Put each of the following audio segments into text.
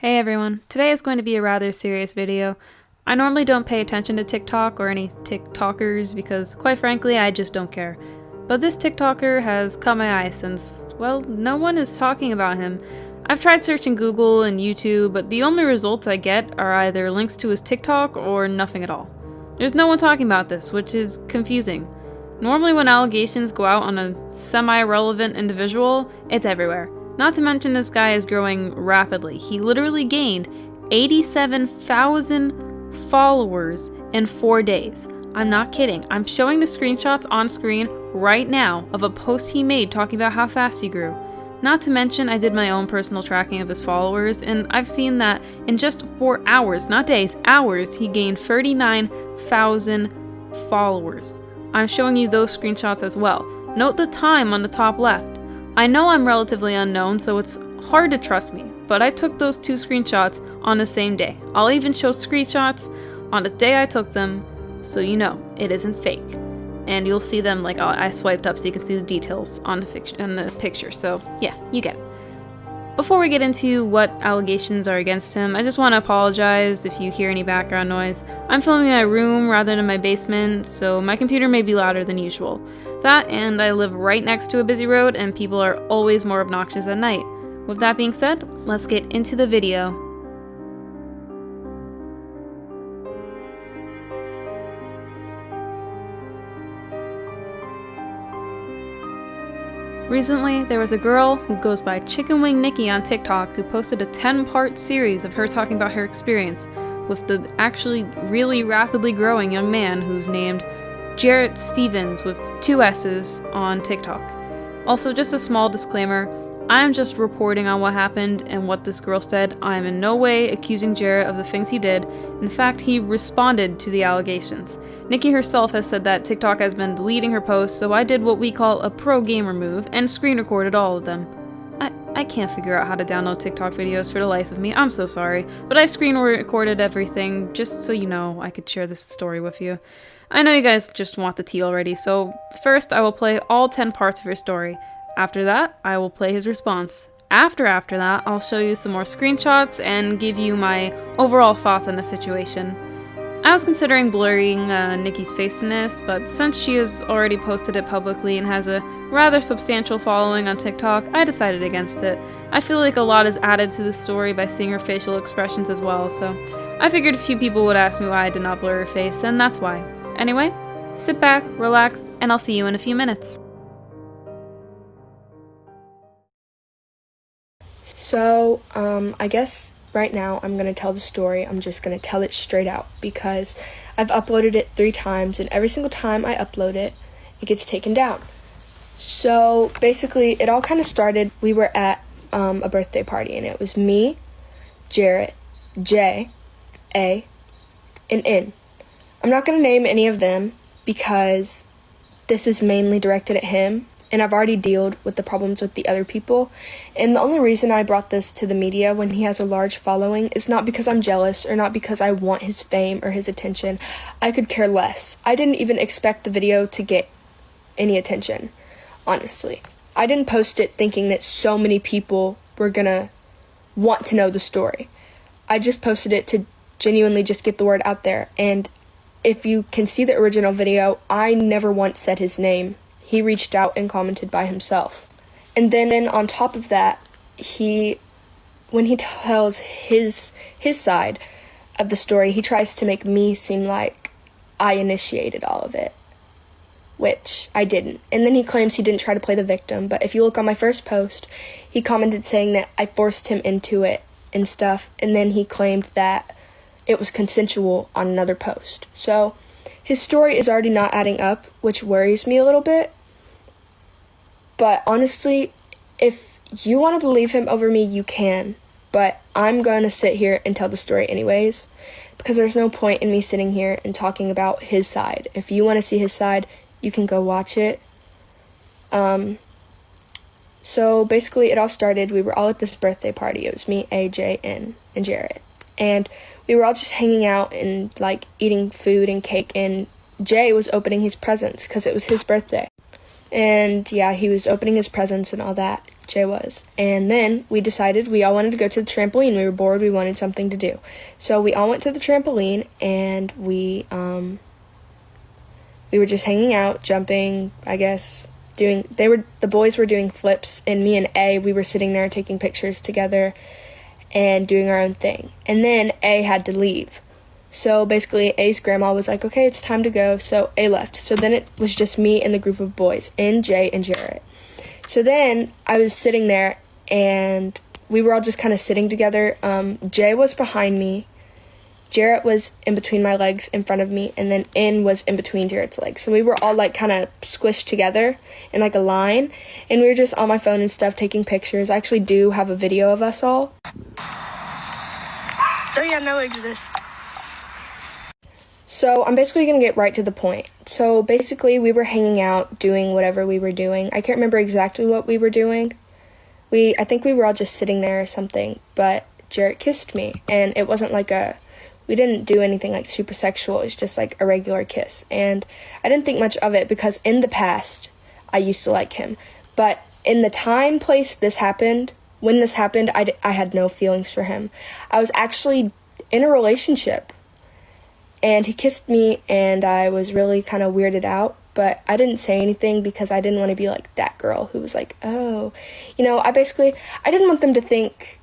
Hey everyone, today is going to be a rather serious video. I normally don't pay attention to TikTok or any TikTokers because, quite frankly, I just don't care. But this TikToker has caught my eye since, well, no one is talking about him. I've tried searching Google and YouTube, but the only results I get are either links to his TikTok or nothing at all. There's no one talking about this, which is confusing. Normally when allegations go out on a semi-relevant individual, it's everywhere. Not to mention this guy is growing rapidly. He literally gained 87,000 followers in 4 days. I'm not kidding. I'm showing the screenshots on screen right now of a post he made talking about how fast he grew. Not to mention I did my own personal tracking of his followers, and I've seen that in just 4 hours, not days, hours, he gained 39,000 followers. I'm showing you those screenshots as well. Note the time on the top left. I know I'm relatively unknown, so it's hard to trust me, but I took those 2 screenshots on the same day. I'll even show screenshots on the day I took them, so you know it isn't fake. And you'll see them, like I swiped up so you can see the details on the picture, so yeah, you get it. Before we get into what allegations are against him, I just want to apologize if you hear any background noise. I'm filming in my room rather than my basement, so my computer may be louder than usual. That, and I live right next to a busy road, and people are always more obnoxious at night. With that being said, let's get into the video. Recently, there was a girl who goes by Chicken Wing Nikki on TikTok who posted a 10-part series of her talking about her experience with the actually really rapidly growing young man who's named Jarrett Stevens with 2 S's on TikTok. Also, just a small disclaimer, I'm just reporting on what happened and what this girl said. I am in no way accusing Jarrett of the things he did. In fact, he responded to the allegations. Nikki herself has said that TikTok has been deleting her posts, so I did what we call a pro gamer move and screen recorded all of them. I can't figure out how to download TikTok videos for the life of me, I'm so sorry, but I screen recorded everything just so you know I could share this story with you. I know you guys just want the tea already, so first I will play all 10 parts of her story. After that, I will play his response. After that, I'll show you some more screenshots and give you my overall thoughts on the situation. I was considering blurring Nikki's face in this, but since she has already posted it publicly and has a rather substantial following on TikTok, I decided against it. I feel like a lot is added to the story by seeing her facial expressions as well, so I figured a few people would ask me why I did not blur her face, and that's why. Anyway, sit back, relax, and I'll see you in a few minutes. So, I guess right now I'm going to tell the story. I'm just going to tell it straight out because I've uploaded it 3 times, and every single time I upload it, it gets taken down. So, basically, it all kind of started, we were at a birthday party, and it was me, Jarrett, J, A, and N. I'm not going to name any of them because this is mainly directed at him, and I've already dealt with the problems with the other people. And the only reason I brought this to the media when he has a large following is not because I'm jealous or not because I want his fame or his attention. I could care less. I didn't even expect the video to get any attention, honestly. I didn't post it thinking that so many people were gonna want to know the story. I just posted it to genuinely just get the word out there. And if you can see the original video, I never once said his name. He reached out and commented by himself. And then on top of that, when he tells his side of the story, he tries to make me seem like I initiated all of it, which I didn't. And then he claims he didn't try to play the victim, but if you look on my first post, he commented saying that I forced him into it and stuff, and then he claimed that it was consensual on another post. So his story is already not adding up, which worries me a little bit. But honestly, if you want to believe him over me, you can. But I'm going to sit here and tell the story anyways, because there's no point in me sitting here and talking about his side. If you want to see his side, you can go watch it. So basically, it all started, we were all at this birthday party. It was me, AJ, and Jarrett. And we were all just hanging out and, like, eating food and cake, and Jay was opening his presents because it was his birthday. And yeah, he was opening his presents and all that. Jay was. And then we decided we all wanted to go to the trampoline. We were bored. We wanted something to do. So we all went to the trampoline, and we were just hanging out, jumping, I guess, the boys were doing flips, and me and A, we were sitting there taking pictures together and doing our own thing. And then A had to leave. So basically, A's grandma was like, okay, it's time to go. So A left. So then it was just me and the group of boys, and Jay and Jarrett. So then I was sitting there, and we were all just kind of sitting together. Jay was behind me. Jarrett was in between my legs in front of me, and then In was in between Jarrett's legs. So we were all like kind of squished together in like a line, and we were just on my phone and stuff taking pictures. I actually do have a video of us all. Oh yeah, no, it exists. So I'm basically going to get right to the point. So basically we were hanging out, doing whatever we were doing. I can't remember exactly what we were doing. I think we were all just sitting there or something, but Jarrett kissed me, and it wasn't like we didn't do anything like super sexual. It's just like a regular kiss, and I didn't think much of it because in the past I used to like him, but in the place this happened, when this happened, I had no feelings for him. I was actually in a relationship, and he kissed me, and I was really kind of weirded out, but I didn't say anything because I didn't want to be like that girl who was like, oh, I didn't want them to think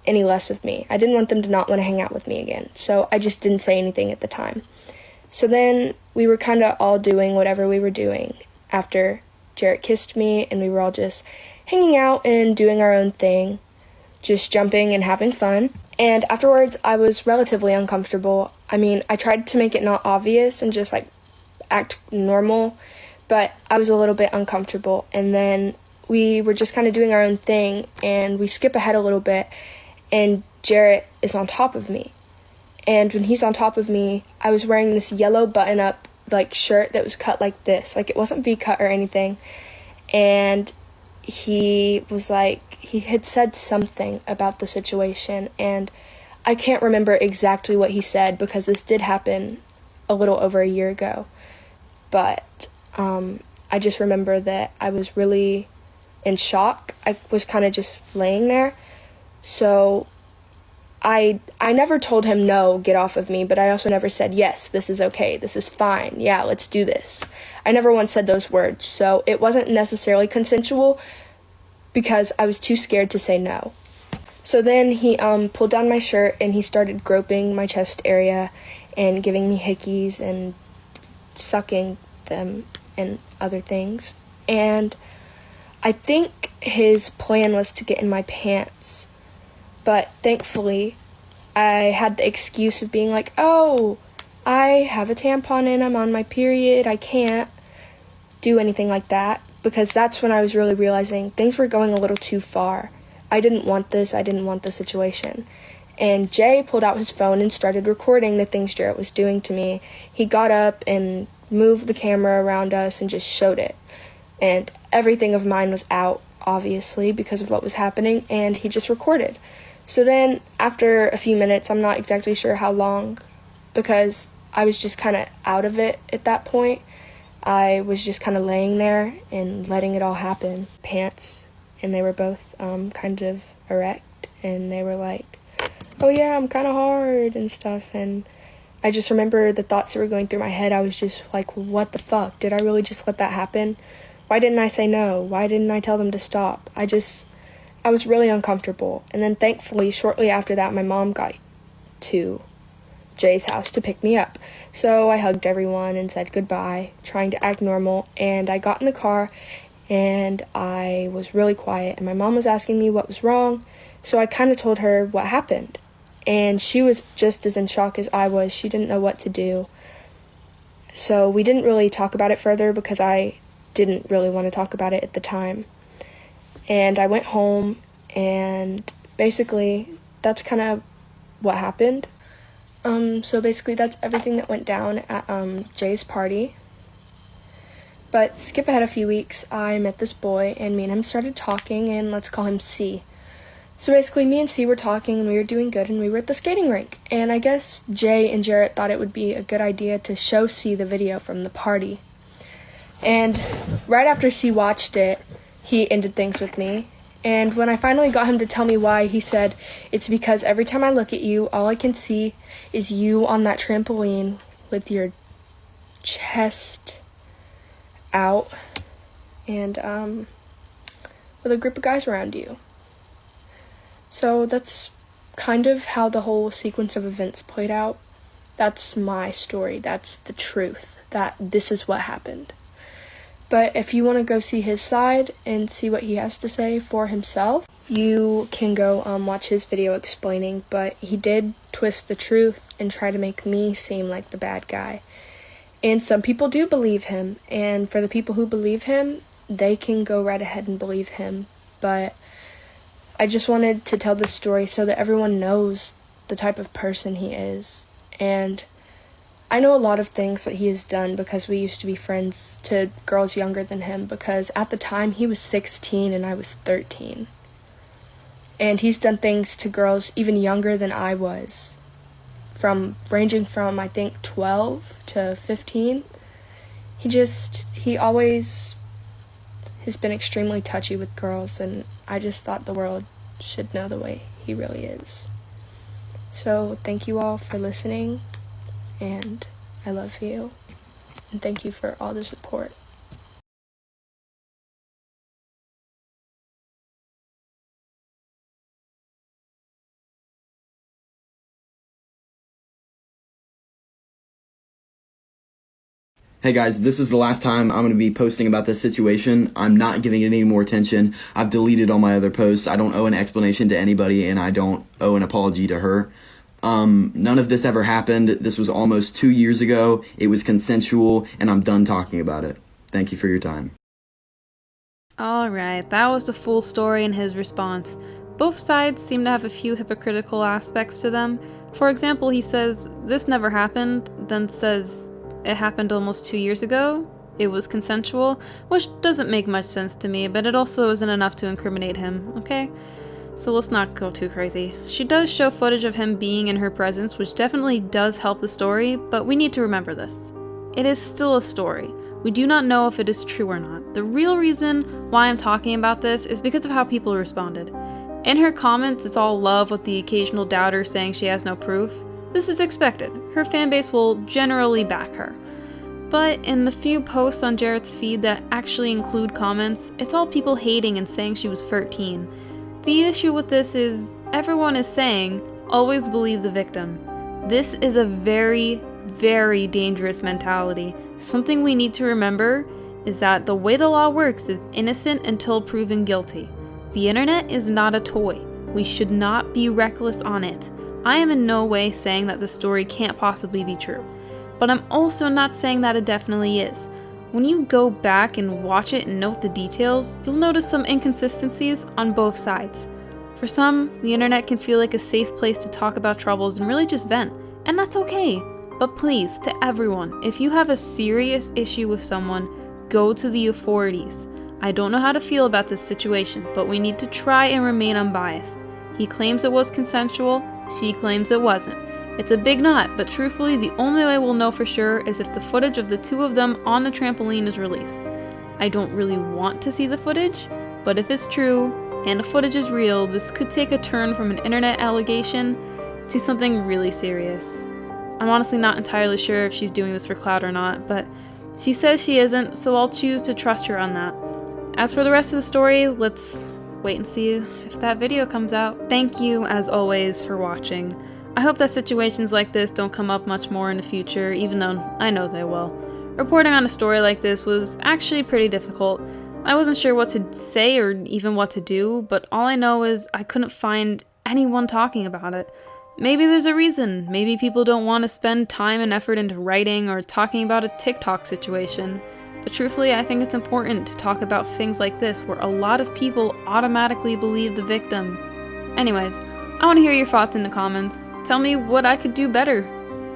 any less of me. I didn't want them to not want to hang out with me again, so I just didn't say anything at the time. So then we were kind of all doing whatever we were doing after Jarrett kissed me, and we were all just hanging out and doing our own thing, just jumping and having fun. And afterwards, I was relatively uncomfortable. I mean, I tried to make it not obvious and just like act normal, but I was a little bit uncomfortable. And then we were just kind of doing our own thing, and we skip ahead a little bit, and Jarrett is on top of me. And when he's on top of me, I was wearing this yellow button-up like shirt that was cut like this. Like, it wasn't V-cut or anything. And he had said something about the situation, and I can't remember exactly what he said because this did happen a little over a year ago. But I just remember that I was really in shock. I was kind of just laying there. So I never told him, no, get off of me, but I also never said, yes, this is okay, this is fine, yeah, let's do this. I never once said those words, so it wasn't necessarily consensual because I was too scared to say no. So then he pulled down my shirt, and he started groping my chest area and giving me hickeys and sucking them and other things. And I think his plan was to get in my pants. But thankfully, I had the excuse of being like, oh, I have a tampon in, I'm on my period, I can't do anything like that. Because that's when I was really realizing things were going a little too far. I didn't want this, I didn't want the situation. And Jay pulled out his phone and started recording the things Jarrett was doing to me. He got up and moved the camera around us and just showed it. And everything of mine was out, obviously, because of what was happening, and he just recorded. So then, after a few minutes, I'm not exactly sure how long, because I was just kind of out of it at that point. I was just kind of laying there and letting it all happen. Pants, and they were both kind of erect, and they were like, oh yeah, I'm kind of hard and stuff, and I just remember the thoughts that were going through my head. I was just like, what the fuck? Did I really just let that happen? Why didn't I say no? Why didn't I tell them to stop? I was really uncomfortable. And then thankfully, shortly after that, my mom got to Jay's house to pick me up. So I hugged everyone and said goodbye, trying to act normal. And I got in the car, and I was really quiet. And my mom was asking me what was wrong. So I kind of told her what happened. And she was just as in shock as I was. She didn't know what to do. So we didn't really talk about it further because I didn't really want to talk about it at the time. And I went home, and basically that's kind of what happened. So basically that's everything that went down at Jay's party. But skip ahead a few weeks, I met this boy, and me and him started talking, and let's call him C. So basically me and C were talking, and we were doing good, and we were at the skating rink. And I guess Jay and Jarrett thought it would be a good idea to show C the video from the party. And right after C watched it, he ended things with me, And when I finally got him to tell me why, he said, "It's because every time I look at you, all I can see is you on that trampoline with your chest out and with a group of guys around you." So that's kind of how the whole sequence of events played out. That's my story. That's the truth. That this is what happened. But if you want to go see his side and see what he has to say for himself, you can go watch his video explaining. But he did twist the truth and try to make me seem like the bad guy. And some people do believe him. And for the people who believe him, they can go right ahead and believe him. But I just wanted to tell this story so that everyone knows the type of person he is. And I know a lot of things that he has done because we used to be friends to girls younger than him, because at the time he was 16 and I was 13. And he's done things to girls even younger than I was, ranging from I think 12 to 15. He always has been extremely touchy with girls, and I just thought the world should know the way he really is. So thank you all for listening, and I love you, and thank you for all the support. Hey guys, this is the last time I'm going to be posting about this situation. I'm not giving it any more attention. I've deleted all my other posts. I don't owe an explanation to anybody, and I don't owe an apology to her. None of this ever happened. This was almost 2 years ago. It was consensual, and I'm done talking about it. Thank you for your time. Alright, that was the full story and his response. Both sides seem to have a few hypocritical aspects to them. For example, he says, "This never happened," then says, "It happened almost 2 years ago. It was consensual," which doesn't make much sense to me, but it also isn't enough to incriminate him, okay? So let's not go too crazy. She does show footage of him being in her presence, which definitely does help the story, but we need to remember this. It is still a story. We do not know if it is true or not. The real reason why I'm talking about this is because of how people responded. In her comments, it's all love with the occasional doubter saying she has no proof. This is expected. Her fanbase will generally back her. But in the few posts on Jarrett's feed that actually include comments, it's all people hating and saying she was 13. The issue with this is everyone is saying, always believe the victim. This is a very, very dangerous mentality. Something we need to remember is that the way the law works is innocent until proven guilty. The internet is not a toy. We should not be reckless on it. I am in no way saying that the story can't possibly be true, but I'm also not saying that it definitely is. When you go back and watch it and note the details, you'll notice some inconsistencies on both sides. For some, the internet can feel like a safe place to talk about troubles and really just vent, and that's okay. But please, to everyone, if you have a serious issue with someone, go to the authorities. I don't know how to feel about this situation, but we need to try and remain unbiased. He claims it was consensual, she claims it wasn't. It's a big knot, but truthfully, the only way we'll know for sure is if the footage of the two of them on the trampoline is released. I don't really want to see the footage, but if it's true, and the footage is real, this could take a turn from an internet allegation to something really serious. I'm honestly not entirely sure if she's doing this for clout or not, but she says she isn't, so I'll choose to trust her on that. As for the rest of the story, let's wait and see if that video comes out. Thank you, as always, for watching. I hope that situations like this don't come up much more in the future, even though I know they will. Reporting on a story like this was actually pretty difficult. I wasn't sure what to say or even what to do, but all I know is I couldn't find anyone talking about it. Maybe there's a reason. Maybe people don't want to spend time and effort into writing or talking about a TikTok situation. But truthfully, I think it's important to talk about things like this where a lot of people automatically believe the victim. Anyways, I want to hear your thoughts in the comments. Tell me what I could do better.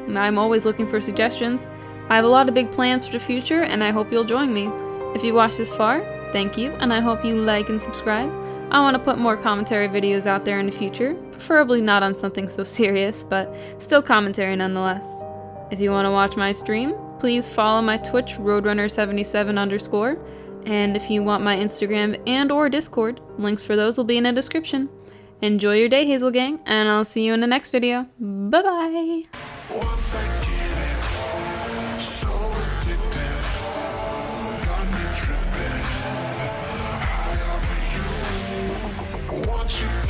I'm always looking for suggestions. I have a lot of big plans for the future, and I hope you'll join me. If you watched this far, thank you, and I hope you like and subscribe. I want to put more commentary videos out there in the future, preferably not on something so serious, but still commentary nonetheless. If you want to watch my stream, please follow my Twitch, Roadrunner77_, And if you want my Instagram and or Discord, links for those will be in the description. Enjoy your day, Hazel Gang, and I'll see you in the next video. Bye-bye! Once I get it, so addicted, got me tripping, high off of you, want you